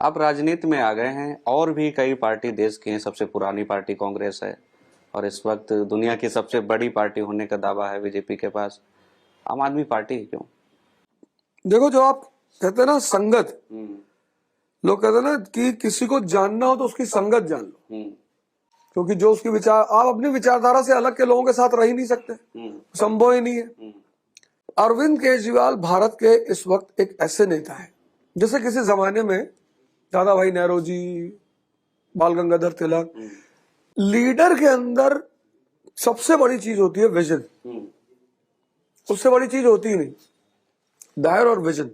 आप राजनीति में आ गए हैं, और भी कई पार्टी देश की हैं, सबसे पुरानी पार्टी कांग्रेस है और इस वक्त दुनिया की सबसे बड़ी पार्टी होने का दावा है बीजेपी के पास। आम आदमी पार्टी क्यों? देखो, जो आप कहते हैं ना संगत, लोग कहते हैं ना कि किसी को जानना हो तो उसकी संगत जान लो, क्योंकि जो उसकी विचार, आप अपनी विचारधारा से अलग के लोगों के साथ रह ही नहीं सकते, संभव ही नहीं है। अरविंद केजरीवाल भारत के इस वक्त एक ऐसे नेता है जैसे किसी जमाने में दादा भाई नेहरू जी, बाल गंगाधर तिलक। लीडर के अंदर सबसे बड़ी चीज होती है विजन, उससे बड़ी चीज होती ही नहीं। दायर और विजन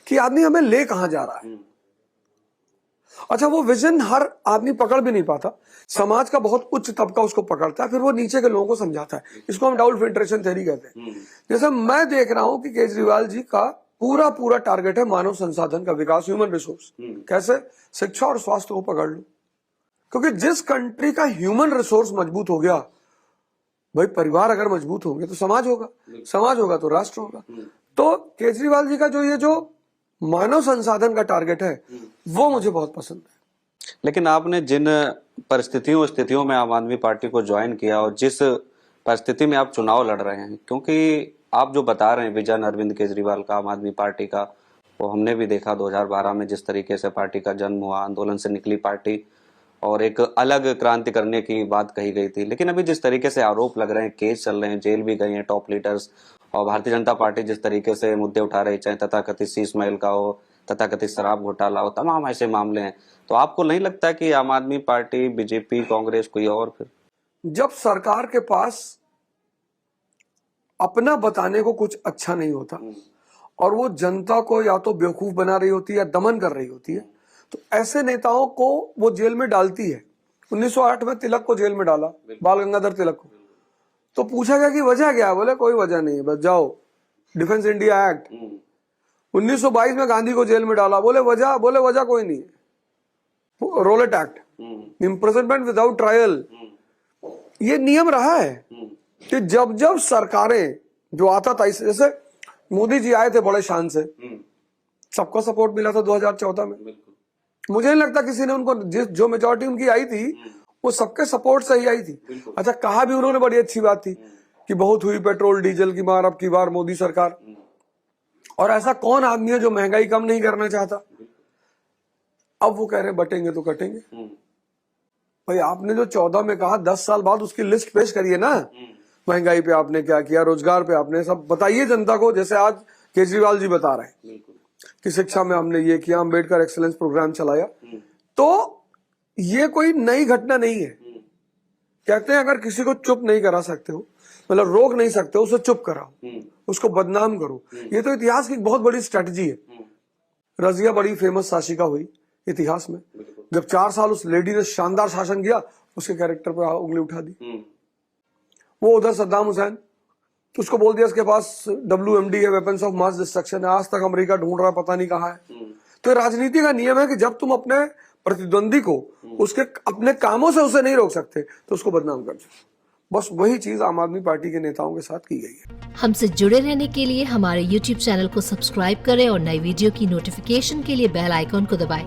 कि आदमी हमें ले कहां जा रहा है। अच्छा, वो विजन हर आदमी पकड़ भी नहीं पाता, समाज का बहुत उच्च तबका उसको पकड़ता है, फिर वो नीचे के लोगों को समझाता है। इसको हम डाउन फिल्ट्रेशन थ्योरी कहते हैं। जैसे मैं देख रहा हूं कि केजरीवाल जी का पूरा टारगेट है मानव संसाधन का विकास, ह्यूमन रिसोर्स। कैसे? शिक्षा और स्वास्थ्य को पकड़ लो, क्योंकि जिस कंट्री का ह्यूमन रिसोर्स मजबूत हो गया, भाई परिवार अगर मजबूत होंगे तो समाज होगा, समाज होगा तो राष्ट्र होगा। तो केजरीवाल जी का जो मानव संसाधन का टारगेट है वो मुझे बहुत पसंद है। लेकिन आपने जिन स्थितियों में आम आदमी पार्टी को ज्वाइन किया और जिस परिस्थिति में आप चुनाव लड़ रहे हैं, क्योंकि आप जो बता रहे हैं विजन अरविंद केजरीवाल का, आम आदमी पार्टी का, वो हमने भी देखा 2012 में जिस तरीके से पार्टी का जन्म हुआ, आंदोलन से निकली पार्टी और एक अलग क्रांति करने की बात कही गई थी। लेकिन अभी जिस तरीके से आरोप लग रहे हैं, केस चल रहे हैं, जेल भी गए हैं टॉप लीडर्स, और भारतीय जनता पार्टी जिस तरीके से मुद्दे उठा रही, चाहे तथाकथित शीश महल का हो, तथाकथित शराब घोटाला हो, तमाम ऐसे मामले हैं, तो आपको नहीं लगता कि आम आदमी पार्टी, बीजेपी, कांग्रेस, कोई और? फिर जब सरकार के पास अपना बताने को कुछ अच्छा नहीं होता और वो जनता को या तो बेवकूफ बना रही होती है या दमन कर रही होती है, तो ऐसे नेताओं को वो जेल में डालती है। 1908 में तिलक को जेल में डाला, बाल गंगाधर तिलक को। तो पूछा गया कि वजह क्या है? बोले कोई वजह नहीं है, बस जाओ, डिफेंस इंडिया एक्ट। 1922 में गांधी को जेल में डाला, बोले वजह कोई नहीं है, Rowlatt act, imprisonment without trial. ये नियम रहा है कि जब सरकारें जो आता था, जैसे मोदी जी आए थे बड़े शान से, सबको सपोर्ट मिला था 2014 में। मुझे नहीं लगता किसी ने उनको, जो मेजोरिटी उनकी आई थी वो सबके सपोर्ट से ही आई थी। अच्छा, कहा भी उन्होंने बड़ी अच्छी बात थी कि बहुत हुई पेट्रोल डीजल की मार, अब की बार मोदी सरकार। और ऐसा कौन आदमी है जो महंगाई कम नहीं करना चाहता? अब वो कह रहे हैं बटेंगे तो कटेंगे। भाई आपने जो 14 में कहा, 10 साल बाद उसकी लिस्ट पेश करिए ना। महंगाई पे आपने क्या किया, रोजगार पे आपने, सब बताइए जनता को। जैसे आज केजरीवाल जी बता रहे हैं कि शिक्षा में हमने ये किया, अम्बेडकर एक्सीलेंस प्रोग्राम चलाया। तो ये कोई नई घटना नहीं है। कहते हैं अगर किसी को चुप नहीं करा सकते हो, मतलब रोक नहीं सकते हो, उसे चुप कराओ, उसको बदनाम करो। ये तो इतिहास की बहुत बड़ी स्ट्रेटजी है। रजिया बड़ी फेमस शासिका हुई इतिहास में, जब 4 साल उस लेडी ने शानदार शासन किया, उसके कैरेक्टर पर उंगली उठा दी। वो उधर सद्दाम हुसैन, तो उसको बोल दिया इसके पास WMD है, वेपन्स ऑफ मास डिस्ट्रक्शन है, आज तक अमेरिका ढूंढ रहा, पता नहीं कहाँ है। तो राजनीति का नियम है कि जब तुम अपने प्रतिद्वंदी को उसके अपने कामों से उसे नहीं रोक सकते तो उसको बदनाम कर दो। बस वही चीज आम आदमी पार्टी के नेताओं के साथ की गई है। हमसे जुड़े रहने के लिए हमारे YouTube चैनल को सब्सक्राइब करें और नई वीडियो की नोटिफिकेशन के लिए बेल आइकॉन को दबाएं।